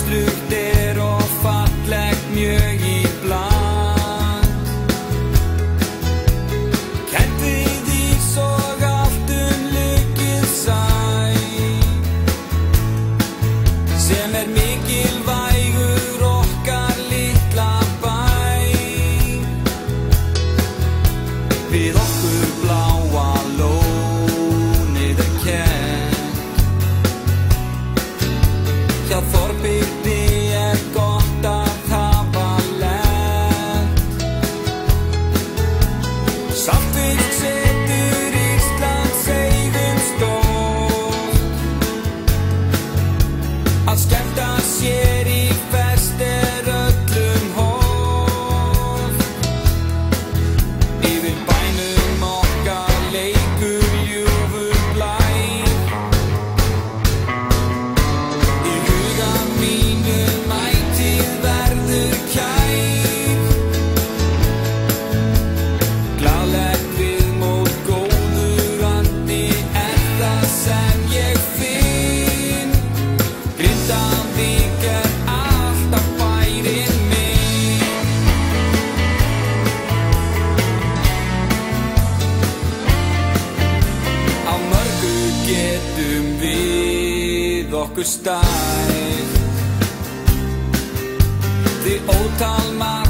Hreinstrugt og fallegt mjög íbland. Kennt við ís og allt lukið sæ, sem mikilvægur okkar litla bæ. Við okkur bláa lónið kennt, hjá Þorbirni gott að hafa lent. Saltfisk setur Íslands eigum stolt, að skemmta sér í fest öllum hollt. Yfir bænum okkar leikur ljúfur blær, í huga mínum ætíð verður kær. Glaðlegt viðmót, góður andi það sem ég finn. Grindavík alltaf bærinn minn. Á mörgu getum við okkur stært, því ótal margt